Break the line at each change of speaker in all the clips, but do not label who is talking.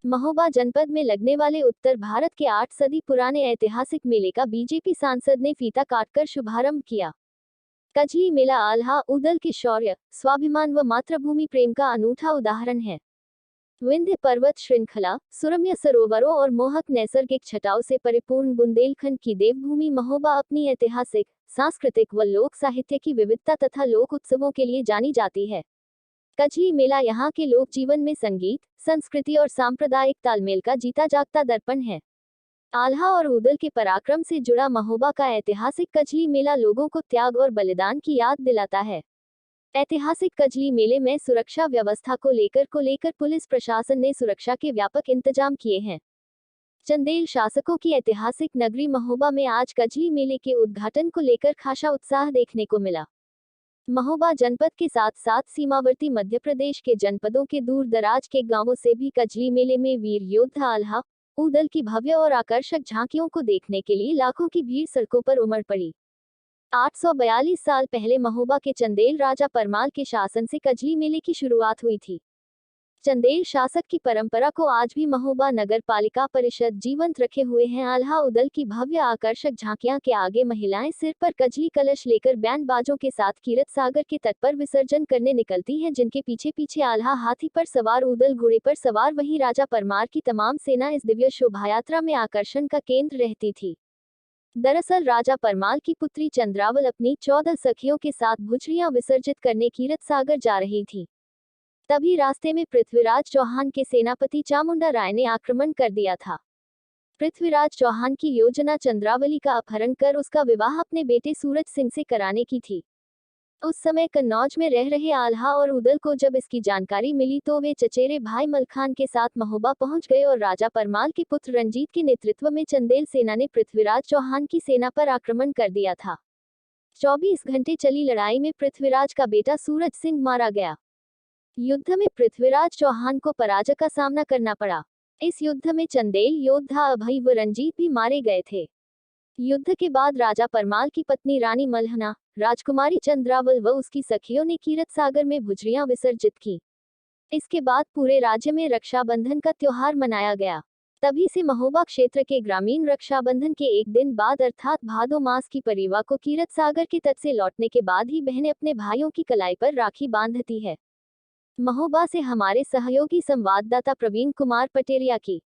महोबा जनपद में लगने वाले उत्तर भारत के 8 सदी पुराने ऐतिहासिक मेले का बीजेपी सांसद ने फीता काटकर शुभारंभ किया। कजली मेला आल्हा उदल के शौर्य, स्वाभिमान व मातृभूमि प्रेम का अनूठा उदाहरण है। विंध्य पर्वत श्रृंखला, सुरम्य सरोवरों और मोहक नैसर्गिक छटाओं से परिपूर्ण बुंदेलखंड की देवभूमि महोबा अपनी ऐतिहासिक, सांस्कृतिक व लोक साहित्य की विविधता तथा लोक उत्सवों के लिए जानी जाती है। कजली मेला यहाँ के लोक जीवन में संगीत, संस्कृति और सांप्रदायिक तालमेल का जीता जागता दर्पण है। आल्हा और उदल के पराक्रम से जुड़ा महोबा का ऐतिहासिक कजली मेला लोगों को त्याग और बलिदान की याद दिलाता है। ऐतिहासिक कजली मेले में सुरक्षा व्यवस्था को लेकर पुलिस प्रशासन ने सुरक्षा के व्यापक इंतजाम किए हैं। चंदेल शासकों की ऐतिहासिक नगरी महोबा में आज कजली मेले के उद्घाटन को लेकर खासा उत्साह देखने को मिला। महोबा जनपद के साथ साथ सीमावर्ती मध्य प्रदेश के जनपदों के दूर दराज के गांवों से भी कजली मेले में वीर योद्धा आल्हा उदल की भव्य और आकर्षक झांकियों को देखने के लिए लाखों की भीड़ सड़कों पर उमड़ पड़ी। 842 साल पहले महोबा के चंदेल राजा परमाल के शासन से कजली मेले की शुरुआत हुई थी। चंदेल शासक की परंपरा को आज भी महोबा नगर पालिका परिषद जीवंत रखे हुए हैं। आल्हा उदल की भव्य आकर्षक झांकियां के आगे महिलाएं सिर पर कजली कलश लेकर बैंड बाजों के साथ कीरत सागर के तट पर विसर्जन करने निकलती हैं, जिनके पीछे पीछे आल्हा हाथी पर सवार, उदल घोड़े पर सवार, वहीं राजा परमार की तमाम सेना इस दिव्य शोभायात्रा में आकर्षण का केंद्र रहती थी। दरअसल राजा परमाल की पुत्री चंद्रावल अपनी 14 सखियों के साथ भुजरियां विसर्जित करने कीरत सागर जा रही थी। तभी रास्ते में पृथ्वीराज चौहान के सेनापति चामुंडा राय ने आक्रमण कर दिया था। पृथ्वीराज चौहान की योजना चंद्रावली का अपहरण कर उसका विवाह अपने बेटे सूरज सिंह से कराने की थी। उस समय कन्नौज में रह रहे आल्हा और उदल को जब इसकी जानकारी मिली तो वे चचेरे भाई मलखान के साथ महोबा पहुंच गए और राजा परमाल के पुत्र रंजीत के नेतृत्व में चंदेल सेना ने पृथ्वीराज चौहान की सेना पर आक्रमण कर दिया था। 24 घंटे चली लड़ाई में पृथ्वीराज का बेटा सूरज सिंह मारा गया। युद्ध में पृथ्वीराज चौहान को पराजय का सामना करना पड़ा। इस युद्ध में चंदेल योद्धा अभय व रंजीत भी मारे गए थे। युद्ध के बाद राजा परमाल की पत्नी रानी मल्हना, राजकुमारी चंद्रावल व उसकी सखियों ने कीरत सागर में भुजरियां विसर्जित की। इसके बाद पूरे राज्य में रक्षाबंधन का त्योहार मनाया गया। तभी से महोबा क्षेत्र के ग्रामीण रक्षाबंधन के एक दिन बाद अर्थात भादो मास की परिवा को कीरत सागर के तट से लौटने के बाद ही बहनें अपने भाइयों की कलाई पर राखी बांधती है। महोबा से हमारे सहयोगी संवाददाता प्रवीण कुमार पटेरिया की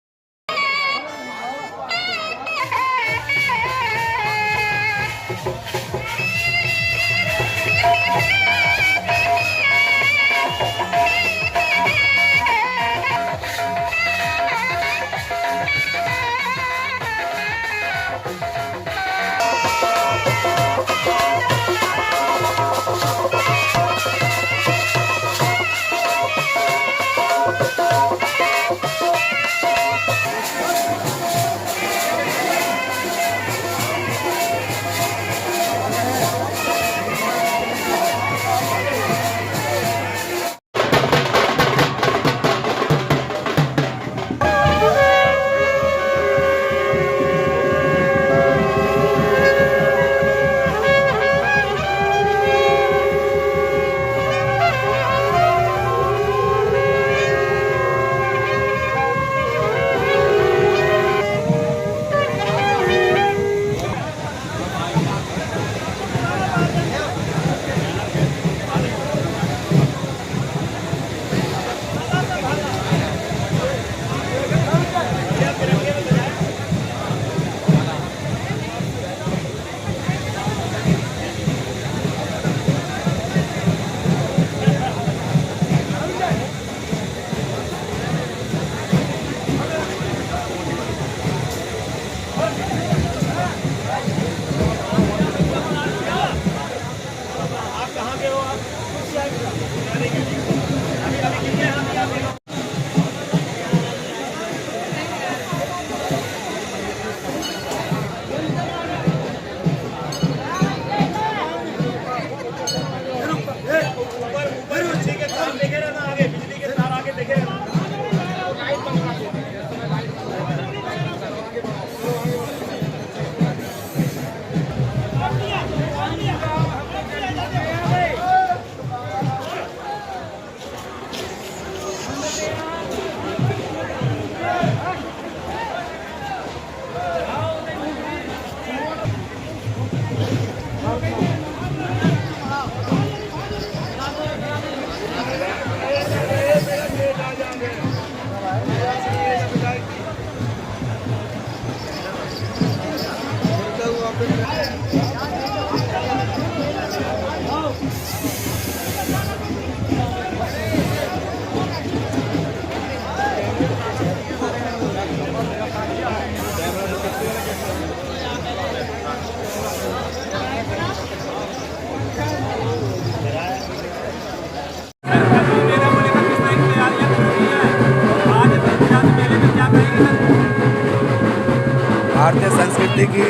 भारतीय संस्कृति की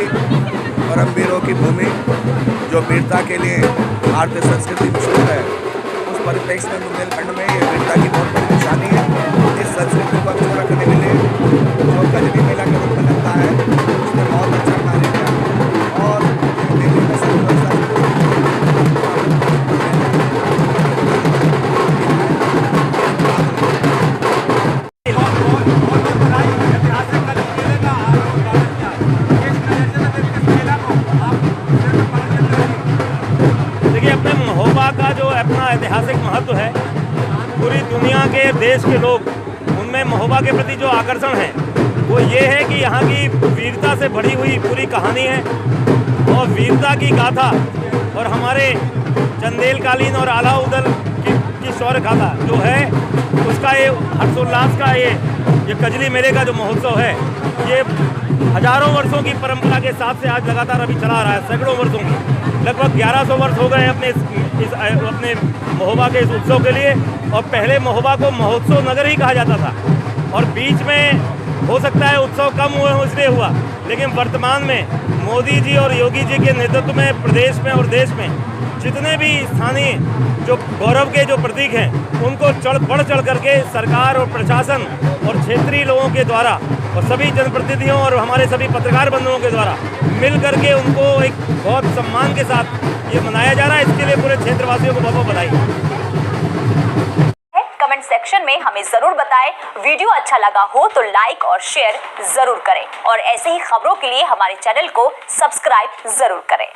परम वीरों की भूमि, जो वीरता के लिए भारतीय संस्कृति मशहूर है, उस परिप्रेक्ष्य में बुंदेलखंड में ये वीरता की बहुत बड़ी निशानी है। इस संस्कृति को अक्षुण्ण रखने के लिए जो कजली मेला के रूप में लगता है, उसने बहुत अच्छा कार्य किया और मेले में
देखिए, अपने महोबा का जो अपना ऐतिहासिक महत्व है, पूरी दुनिया के देश के लोग उनमें महोबा के प्रति जो आकर्षण है वो ये है कि यहाँ की वीरता से भरी हुई पूरी कहानी है और वीरता की गाथा और हमारे चंदेलकालीन और आला उदल की शौर्य गाथा जो है, उसका ये हर्षोल्लास का ये कजली मेले का जो महोत्सव है, ये हजारों वर्षों की परंपरा के साथ से आज लगातार अभी चला रहा है, सैकड़ों वर्षों की। लगभग 1100 वर्ष हो गए अपने महोबा के इस उत्सव के लिए। और पहले महोबा को महोत्सव नगर ही कहा जाता था और बीच में हो सकता है उत्सव कम हुए हो इसलिए हुआ, लेकिन वर्तमान में मोदी जी और योगी जी के नेतृत्व में प्रदेश में और देश में जितने भी स्थानीय जो गौरव के जो प्रतीक हैं, उनको बढ़ चढ़ करके सरकार और प्रशासन और क्षेत्रीय लोगों के द्वारा और सभी जनप्रतिनिधियों और हमारे सभी पत्रकार बंधुओं के द्वारा मिल करके उनको एक बहुत सम्मान के साथ ये मनाया जा रहा है। इसके लिए पूरे क्षेत्रवासियों को बहुत बहुत बधाई।
कमेंट सेक्शन में हमें जरूर बताएं। वीडियो अच्छा लगा हो तो लाइक और शेयर जरूर करें और ऐसे ही खबरों के लिए हमारे चैनल को सब्सक्राइब जरूर करें।